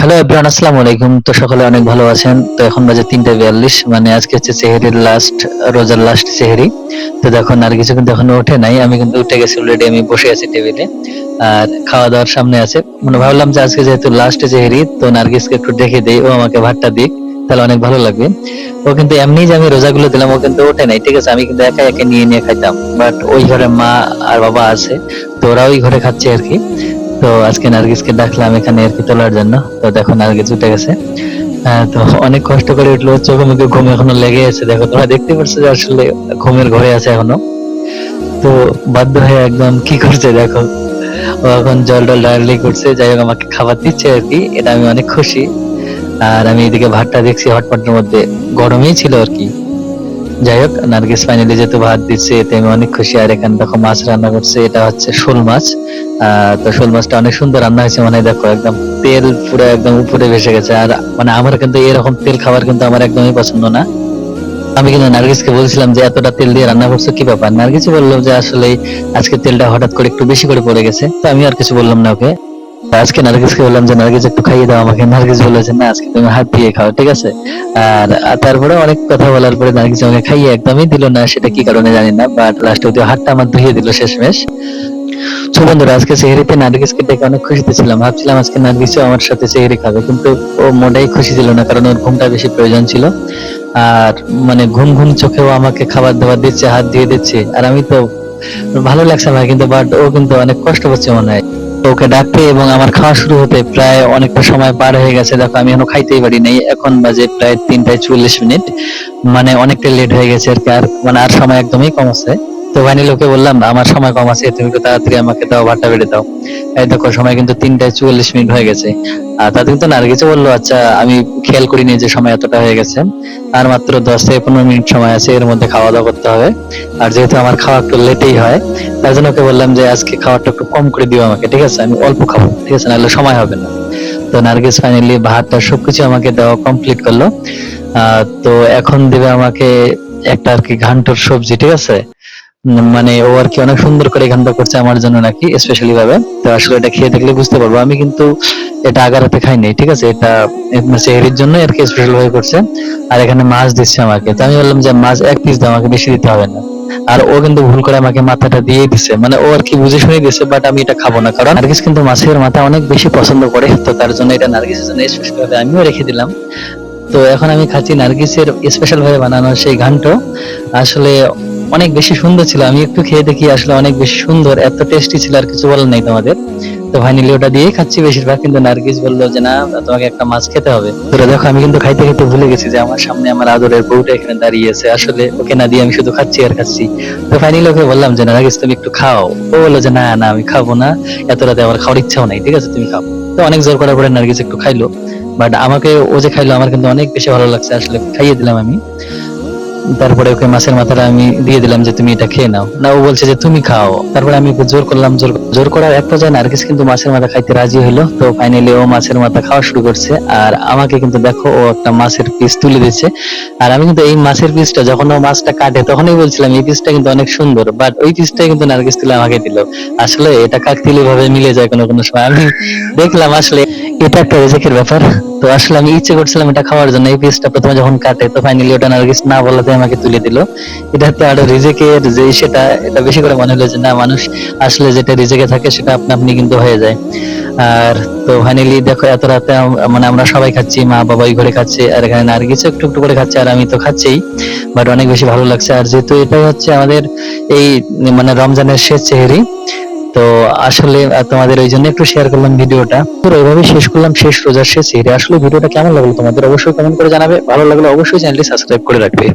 Hello everyone, আসসালামু আলাইকুম। তো সকলে অনেক ভালো আছেন। তো এখন বাজে 3:42, মানে আজকে হচ্ছে সেহরির লাস্ট, রোজার লাস্ট সেহরি। তো দেখো নার্গিসও কিন্তু এখনো ওঠে নাই, আমি কিন্তু উঠে গেছি অলরেডি। আমি বসে আছি টেবিলে আর খাওয়া দাওয়ার সামনে আছে। মানে ভাবলাম যে আজকে যেহেতু লাস্ট সেহরি, তো নার্গিসকে একটু দেখে দেই, ও আমাকে ভাতটা দিক, তাহলে অনেক ভালো লাগবে। ও কিন্তু এমনি যে আমি রোজাগুলো দিলাম, ও কিন্তু ওঠে নাই, ঠিক আছে। আমি কিন্তু একা একা নিয়ে নিয়ে খাইতাম, বাট ওই ঘরে মা আর বাবা আছে, তো ওরা ওই ঘরে খাচ্ছে আর কি। তো আজকে নার্গিসকে ডাকলাম এখানে আর কি তোলার জন্য। তো দেখো নার্গিস উঠে গেছে। তো অনেক কষ্ট করে উঠলো, চোখে মুখে ঘুম এখনো লেগে আছে। দেখো তোমরা দেখতে পাচ্ছ যে আসলে ঘুমের ঘরে আছে এখনো। তো বাধ্য হয়ে একদম কি করছে দেখো, ও এখন জল টল ডালি করছে। যাই হোক, আমাকে খাবার দিচ্ছে আর কি, এটা আমি অনেক খুশি। আর আমি এদিকে ভাতটা দেখছি হটপটের মধ্যে, গরমই ছিল আর কি। যাই হোক, নার্গিস ফাইনালি যেহেতু ভাত দিচ্ছে, এতে আমি অনেক খুশি। আর এখানে দেখো মাছ রান্না করছে, এটা হচ্ছে শোল মাছ। তো শোল মাছটা অনেক সুন্দর রান্না হয়েছে, মানে দেখো একদম তেল পুরো একদম উপরে ভেসে গেছে। আর মানে আমার কিন্তু এরকম তেল খাবার কিন্তু আমার একদমই পছন্দ না। আমি কিন্তু নার্গিসকে বলছিলাম যে এতটা তেল দিয়ে রান্না করছো, কি ব্যাপার? নার্গিস বললো যে আসলে আজকে তেলটা হঠাৎ করে একটু বেশি করে পড়ে গেছে। তো আমি আর কিছু বললাম না ওকে। আজকে নার্গিসকে বললাম যে নার্গিস একটু খাইয়ে দাও আমাকে। নার্গিস বললো যে না, আজকে তুমি হাত দিয়ে খাও, ঠিক আছে। আর তারপরে অনেক কথা বলার পরে নার্গিস আমাকে খাইয়ে একদমই দিল না, সেটা কি কারণে জানি না, বাট লাস্টে ওই হাতটা আমার ধুইয়ে দিল শেষমেশ। তো বন্ধুরা, আজকে সেহরিতে নার্গিসকে দেখে অনেক খুশিতে ছিলাম। ভাবছিলাম আজকে নার্গিসও আমার সাথে সেহরি খাবে, কিন্তু ও মোটেই খুশি ছিল না, কারণ ওর ঘুমটা বেশি প্রয়োজন ছিল। আর মানে ঘুম ঘুম চোখেও আমাকে খাবার দাবার দিচ্ছে, হাত দিয়ে দিচ্ছে। আর আমি তো ভালো লাগছে আমার কিন্তু, বাট ও কিন্তু অনেক কষ্ট পাচ্ছে মনে হয়। তো ওকে ডাকতে এবং আমার খাওয়া শুরু হতে প্রায় অনেকটা সময় পার হয়ে গেছে। দেখো আমি এখনো খাইতেই পারি নাই, এখন বাজে প্রায় 3:40। মানে অনেকটা লেট হয়ে গেছে আর কি। আর মানে আর সময় একদমই কম আছে। তো ফাইনালি ওকে বললাম আমার সময় কম আছে, তুমি একটু তাড়াতাড়ি আমাকে দাও, ভাতটা বেড়ে দাও। এই দেখো সময় কিন্তু 3:44 হয়ে গেছে। আর তাতে কিন্তু নার্গিসও বললো আচ্ছা, আমি খেয়াল করিনি যে সময় এতটা হয়ে গেছে। আর মাত্র 10 থেকে 15 মিনিট সময় আছে, এর মধ্যে খাওয়া দাওয়া করতে হবে। আর যেহেতু আমার খাওয়া একটু লেটেই হয়, তার জন্য ওকে বললাম যে আজকে খাবারটা একটু কম করে দিও আমাকে, ঠিক আছে, আমি অল্প খাবো, ঠিক আছে, নাহলে সময় হবে না। তো নার্গিস ফাইনালি ভাতটা সবকিছু আমাকে দেওয়া কমপ্লিট করলো। তো এখন দিবে আমাকে একটা আর কি ঘান্টর সবজি, ঠিক আছে। মানে ও আর কি অনেক সুন্দর করে ঘান্ট করছে আমার জন্য নাকি স্পেশালি ভাবে। তো আসলে এটা খেয়ে দেখলে বুঝতে পারবো, আমি কিন্তু এটা আগার হাতে খাইনি, ঠিক আছে। এটা সেহরির জন্য আর কি স্পেশাল ভাবে করছে। আর এখানে মাছ দিচ্ছে আমাকে, তো আমি বললাম যে মাছ 1 পিস দাও, আমাকে বেশি দিতে হবে না। আর ও কিন্তু ভুল করে আমাকে মাথাটা দিয়ে দিছে, মানে ও আর কি বুঝে শুনে দিছে, বাট আমি এটা খাবো না, কারণ নার্গিস কিন্তু মাছের মাথা অনেক বেশি পছন্দ করে। তো তার জন্য এটা নার্গিসের জন্য স্পেশাল ভাবে আমিও রেখে দিলাম। তো এখন আমি খাচ্ছি নার্গিসের স্পেশাল ভাবে বানানো সেই ঘান্ট। আসলে অনেক বেশি সুন্দর ছিল, আমি একটু খেয়ে দেখি, আসলে অনেক বেশি সুন্দর, এত টেস্টি ছিল, আর কিছু বলার নাই তোমাদের। তো ফাইনালি ওটা দিয়েই খাচ্ছি বেশিরভাগ, কিন্তু নার্গিস বললো যে না, তোমাকে একটা মাছ খেতে হবে। তো দেখো আমি কিন্তু খাইতে খাইতে ভুলে গেছি যে আমার সামনে আমার আদরের বউটা এখানে দাঁড়িয়ে আছে। আসলে ওকে না দিয়ে আমি শুধু খাচ্ছি আর খাচ্ছি। তো ফাইনালি ওকে বললাম যে নার্গিস তুমি একটু খাও। ও বললো যে না না, আমি খাবো না, এত রাতে আমার খাওয়ার ইচ্ছাও নাই, ঠিক আছে তুমি খাও। তো অনেক জোর করার পরে নার্গিস একটু খাইলো, বাট আমাকে ও যে খাইলো আমার কিন্তু অনেক বেশি ভালো লাগছে, আসলে খাইয়ে দিলাম আমি। তারপরে ওকে মাছের মাথাটা আমি দিয়ে দিলাম যে তুমি এটা খেয়ে নাও। না, ও বলছে যে তুমি খাও। তারপরে আমি ওকে জোর করলাম, জোর করার এক পর্যায়ে নার্গিস কিন্তু মাছের মাথা খাইতে রাজি হলো। তো ফাইনালি ও মাছের মাথা খাওয়া শুরু করছে, আর আমাকে কিন্তু দেখো ও একটা মাছের পিস তুলে দিচ্ছে। আর আমি কিন্তু এই মাছের পিসটা যখন ও মাছটা কাটে তখনই বলছিলাম এই পিসটা কিন্তু অনেক সুন্দর, বাট ওই পিসটাই কিন্তু নার্গিস তুলে আমাকে দিল। আসলে এটা কাকতালীয় ভাবে মিলে যায় কোনো কোনো সময়। আমি দেখলাম আসলে এটা একটা রেজেকের ব্যাপার। তো আসলে আমি ইচ্ছে করছিলাম এটা খাওয়ার জন্য, এই পিসটা প্রথমে যখন কাটে, তো ফাইনালি ওটা নার্গিস না বলাতে আমাকে তুলে দিল। এটা তো আরো রিজেকের যে সেটা, এটা বেশি করে মনে হলো যে না, মানুষ আসলে যেটা রিজেকে থাকে সেটা আপনা আপনি কিন্তু হয়ে যায়। আর তো ফাইনালি দেখো এত রাতে মানে আমরা সবাই খাচ্ছি, মা বাবা ওই ঘরে খাচ্ছে, আর এখানে নার্গিস একটু একটু করে খাচ্ছে, আর আমি তো খাচ্ছেই। বাট অনেক বেশি ভালো লাগছে। আর যেহেতু এটা হচ্ছে আমাদের এই মানে রমজানের শেষ সেহরি, তো আসলে তোমাদের ওই জন্য একটু শেয়ার করলাম ভিডিওটা। তো এইভাবে শেষ করলাম শেষ রোজার শেষ সেহরি। আসলে ভিডিওটা কেমন লাগলো তোমাদের অবশ্যই কমেন্ট করে জানাবে, ভালো লাগলে অবশ্যই চ্যানেলটি সাবস্ক্রাইব করে রাখবে।